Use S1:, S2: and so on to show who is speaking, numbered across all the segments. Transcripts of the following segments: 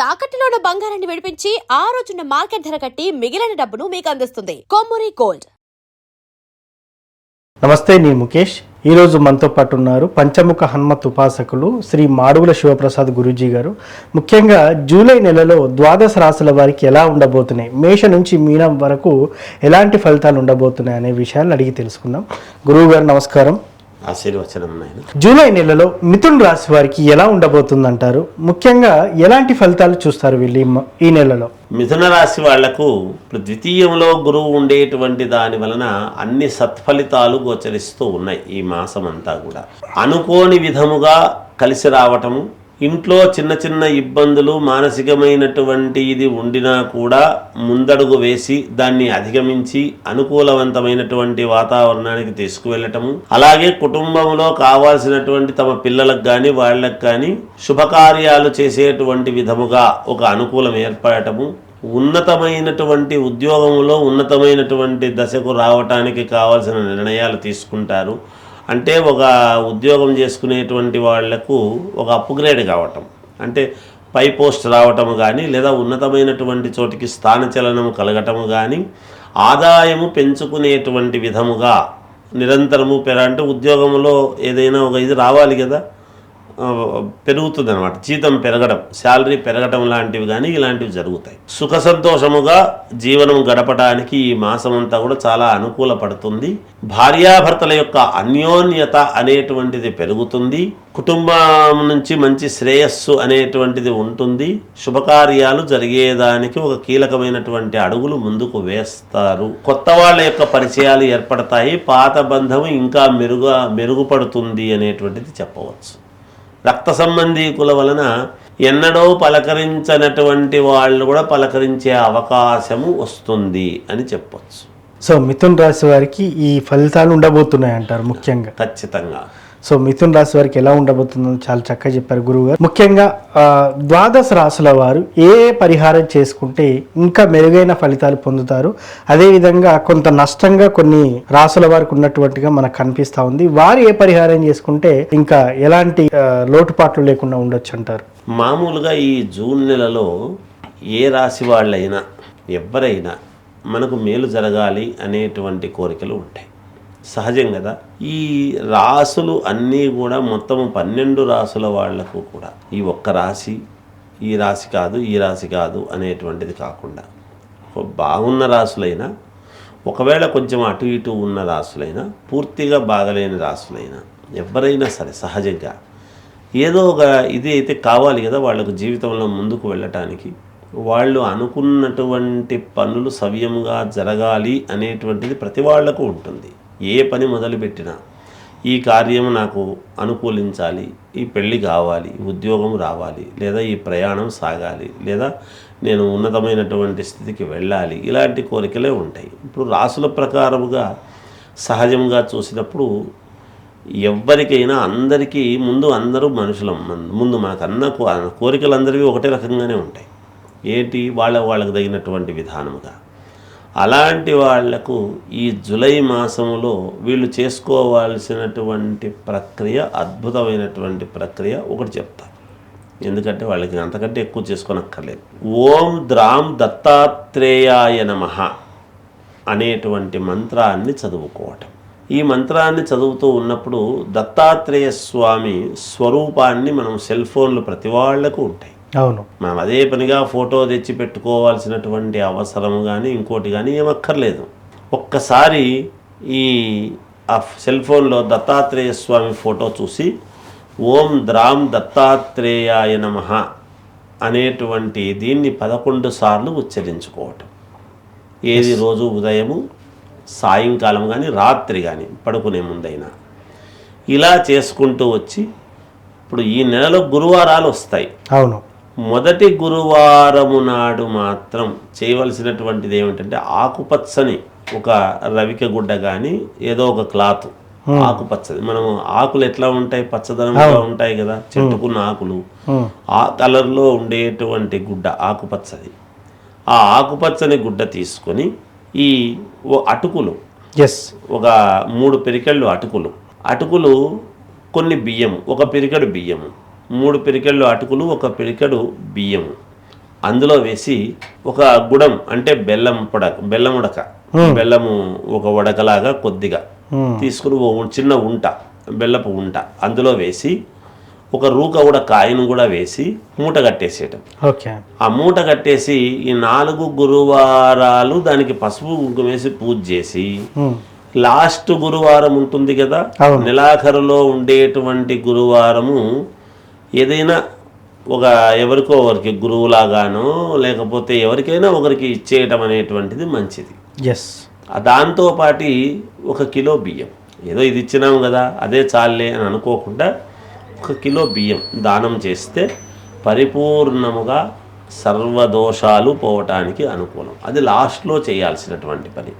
S1: తాకట్టులో ఉన్న బంగారాన్ని విడిపించి ఆ రోజున్న మార్కెట్ ధర కట్టి మిగిలిన డబ్బును మీకు అందిస్తుంది కొమ్మూరి గోల్డ్.
S2: నమస్తే, నేను ముఖేష్. ఈరోజు మనతో పాటు ఉన్నారు పంచముఖ హనుమత్ ఉపాసకులు శ్రీ మాడుగుల శివప్రసాద్ గురూజీ గారు. ముఖ్యంగా జూలై నెలలో ద్వాదశ రాశుల వారికి ఎలా ఉండబోతున్నాయి, మేష నుంచి మీనం వరకు ఎలాంటి ఫలితాలు ఉండబోతున్నాయి అనే విషయాన్ని అడిగి తెలుసుకుందాం. గురువు గారు నమస్కారం.
S3: ఆశీర్వచనం.
S2: జూలై నెలలో మిథున రాశి వారికి ఎలా ఉండబోతుంది అంటారు? ముఖ్యంగా ఎలాంటి ఫలితాలు చూస్తారు వీళ్ళు ఈ నెలలో?
S3: మిథున రాశి వాళ్లకు ద్వితీయంలో గురువు ఉండేటువంటి దాని వలన అన్ని సత్ఫలితాలు గోచరిస్తూ ఉన్నాయి. ఈ మాసం అంతా కూడా అనుకోని విధముగా కలిసి రావటము, ఇంట్లో చిన్న చిన్న ఇబ్బందులు మానసికమైనటువంటి ఇది ఉండినా కూడా ముందడుగు వేసి దాన్ని అధిగమించి అనుకూలవంతమైనటువంటి వాతావరణానికి తీసుకువెళ్ళటము, అలాగే కుటుంబంలో కావాల్సినటువంటి తమ పిల్లలకు కానీ వాళ్ళకు కానీ శుభకార్యాలు చేసేటువంటి విధముగా ఒక అనుకూలం ఏర్పడటము, ఉన్నతమైనటువంటి ఉద్యోగంలో ఉన్నతమైనటువంటి దశకు రావటానికి కావాల్సిన నిర్ణయాలు తీసుకుంటారు. అంటే ఒక ఉద్యోగం చేసుకునేటువంటి వాళ్లకు ఒక అప్గ్రేడ్ కావటం, అంటే పై పోస్ట్ రావటము కానీ, లేదా ఉన్నతమైనటువంటి చోటికి స్థానచలనము కలగటము కానీ, ఆదాయము పెంచుకునేటువంటి విధముగా నిరంతరము అంటే ఉద్యోగంలో ఏదైనా ఒక ఇది రావాలి కదా, పెరుగుతుంది అనమాట. జీతం పెరగడం, శాలరీ పెరగడం లాంటివి కానీ ఇలాంటివి జరుగుతాయి. సుఖ సంతోషముగా జీవనం గడపడానికి ఈ మాసం అంతా కూడా చాలా అనుకూల పడుతుంది. భార్యాభర్తల యొక్క అన్యోన్యత అనేటువంటిది పెరుగుతుంది. కుటుంబం నుంచి మంచి శ్రేయస్సు అనేటువంటిది ఉంటుంది. శుభకార్యాలు జరిగేదానికి ఒక కీలకమైనటువంటి అడుగులు ముందుకు వేస్తారు. కొత్త వాళ్ళ యొక్క పరిచయాలు ఏర్పడతాయి. పాత బంధము ఇంకా మెరుగుపడుతుంది అనేటువంటిది చెప్పవచ్చు. రక్త సంబంధీకుల వలన ఎన్నడూ పలకరించనటువంటి వాళ్ళు కూడా పలకరించే అవకాశము వస్తుంది అని చెప్పవచ్చు.
S2: సో మిథున రాశి వారికి ఈ ఫలితాలు ఉండబోతున్నాయి అంటారు ముఖ్యంగా?
S3: ఖచ్చితంగా.
S2: సో మిథున రాశి వారికి ఎలా ఉండబోతుందో చాలా చక్కగా చెప్పారు గురువు గారు. ముఖ్యంగా ద్వాదశ రాశుల వారు ఏ పరిహారం చేసుకుంటే ఇంకా మెరుగైన ఫలితాలు పొందుతారు, అదేవిధంగా కొంత నష్టంగా కొన్ని రాశుల వారికి ఉన్నటువంటిగా మనకు కనిపిస్తూ ఉంది, వారు ఏ పరిహారం చేసుకుంటే ఇంకా ఎలాంటి లోటుపాట్లు లేకుండా ఉండొచ్చు అంటారు?
S3: మామూలుగా ఈ జూన్ నెలలో ఏ రాశి వాళ్ళైనా ఎవరైనా మనకు మేలు జరగాలి అనేటువంటి కోరికలు ఉంటాయి, సహజం కదా. ఈ రాసులు అన్నీ కూడా మొత్తము 12 రాసుల వాళ్లకు కూడా ఈ ఒక్క రాశి, ఈ రాశి కాదు ఈ రాశి కాదు అనేటువంటిది కాకుండా బాగున్న రాసులైనా, ఒకవేళ కొంచెం అటు ఇటు ఉన్న రాసులైనా, పూర్తిగా బాగలేని రాసులైనా, ఎవరైనా సరే సహజంగా ఏదో ఒక ఇది అయితే కావాలి కదా వాళ్ళకు జీవితంలో ముందుకు వెళ్ళటానికి. వాళ్ళు అనుకున్నటువంటి పనులు సవ్యంగా జరగాలి అనేటువంటిది ప్రతి వాళ్లకు ఉంటుంది. ఏ పని మొదలుపెట్టినా ఈ కార్యం నాకు అనుకూలించాలి, ఈ పెళ్ళి కావాలి, ఉద్యోగం రావాలి, లేదా ఈ ప్రయాణం సాగాలి, లేదా నేను ఉన్నతమైనటువంటి స్థితికి వెళ్ళాలి, ఇలాంటి కోరికలే ఉంటాయి. ఇప్పుడు రాసుల ప్రకారముగా సహజంగా చూసినప్పుడు ఎవరికైనా అందరికీ ముందు అందరూ మనుషులం, ముందు మనకన్నా కోరికలు అందరివి ఒకటే రకంగానే ఉంటాయి. ఏంటి వాళ్ళకు తగినటువంటి విధానముగా. అలాంటి వాళ్లకు ఈ జూలై మాసంలో వీళ్ళు చేసుకోవాల్సినటువంటి ప్రక్రియ, అద్భుతమైనటువంటి ప్రక్రియ ఒకటి చెప్తారు. ఎందుకంటే వాళ్ళకి అంతకంటే ఎక్కువ చేసుకోనక్కర్లేదు. ఓం ద్రాం దత్తాత్రేయాయ నమః అనేటువంటి మంత్రాన్ని చదువుకోవటం. ఈ మంత్రాన్ని చదువుతూ ఉన్నప్పుడు దత్తాత్రేయ స్వామి స్వరూపాన్ని మనం సెల్ ఫోన్లు ప్రతి వాళ్లకు ఉంటాయి.
S2: అవును,
S3: మనం అదే పనిగా ఫోటో తెచ్చి పెట్టుకోవాల్సినటువంటి అవసరం కానీ ఇంకోటి కానీ ఏమక్కర్లేదు. ఒక్కసారి ఈ సెల్ ఫోన్లో దత్తాత్రేయ స్వామి ఫోటో చూసి ఓం ద్రాం దత్తాత్రేయాయ నమః అనేటువంటి దీన్ని 11 సార్లు ఉచ్చరించుకోవటం. ఏది రోజు ఉదయము, సాయంకాలం కానీ రాత్రి కానీ పడుకునే ముందైనా ఇలా చేసుకుంటూ వచ్చి, ఇప్పుడు ఈ నెలలో గురువారాలు వస్తాయి.
S2: అవును,
S3: మొదటి గురువారము నాడు మాత్రం చేయవలసినటువంటిది ఏమిటంటే ఆకుపచ్చని ఒక రవిక గుడ్డ కానీ ఏదో ఒక క్లాత్, ఆకుపచ్చది. మనం ఆకులు ఎట్లా ఉంటాయి, పచ్చదనంగా ఉంటాయి కదా, చెట్టుకున్న ఆకులు, ఆ కలర్లో ఉండేటువంటి గుడ్డ ఆకుపచ్చది. ఆ ఆకుపచ్చని గుడ్డ తీసుకొని ఈ అటుకులు, ఒక 3 పిరికెళ్ళు అటుకులు, కొన్ని బియ్యము, ఒక పిరికెడు బియ్యము, 3 పిరికెళ్ళు అటుకులు, ఒక పిరికెడు బియ్యము, అందులో వేసి ఒక గుడం అంటే బెల్లం ఉడక బెల్లము ఒక ఉడకలాగా కొద్దిగా తీసుకుని చిన్న ఉంట బెల్లపు ఉంట అందులో వేసి ఒక రూక కూడా కాయను కూడా వేసి మూట కట్టేసేయటం.
S2: ఓకే.
S3: ఆ మూట కట్టేసి ఈ 4 గురువారాలు దానికి పసుపు కుంకుమ వేసి పూజ చేసి లాస్ట్ గురువారం ఉంటుంది కదా, నెలాఖరులో ఉండేటువంటి గురువారము ఏదైనా ఒక ఎవరికో ఒకరికి గురువులాగానో లేకపోతే ఎవరికైనా ఒకరికి ఇచ్చేయటం అనేటువంటిది మంచిది. దాంతో పాటు 1 కిలో బియ్యం, ఏదో ఇది ఇచ్చినాం కదా అదే చాలే అని అనుకోకుండా 1 కిలో బియ్యం దానం చేస్తే పరిపూర్ణముగా సర్వదోషాలు పోవటానికి అనుకూలం. అది లాస్ట్లో చేయాల్సినటువంటి పని.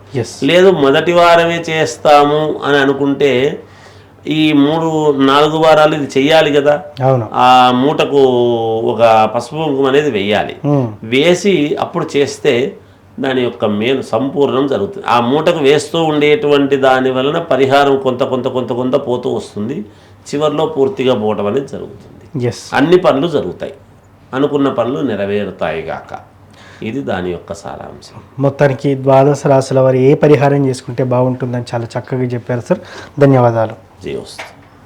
S3: లేదు మొదటి వారమే చేస్తాము అని అనుకుంటే ఈ 3-4 వారాలు ఇది చెయ్యాలి కదా, ఆ మూటకు ఒక పసుపు కుంకుమ అనేది వేయాలి. వేసి అప్పుడు చేస్తే దాని యొక్క మేలు సంపూర్ణం జరుగుతుంది. ఆ మూటకు వేస్తూ ఉండేటువంటి దాని వలన పరిహారం కొంత కొంత కొంత కొంత పోతూ వస్తుంది. చివరిలో పూర్తిగా పోవటం అనేది జరుగుతుంది. అన్ని పనులు జరుగుతాయి, అనుకున్న పనులు నెరవేరుతాయి గాక. ఇది దాని యొక్క సారాంశం.
S2: మొత్తానికి ద్వాదశ రాశుల వారు ఏ పరిహారం చేసుకుంటే బాగుంటుందని చాలా చక్కగా చెప్పారు సార్. ధన్యవాదాలు.
S3: జయోస్తు.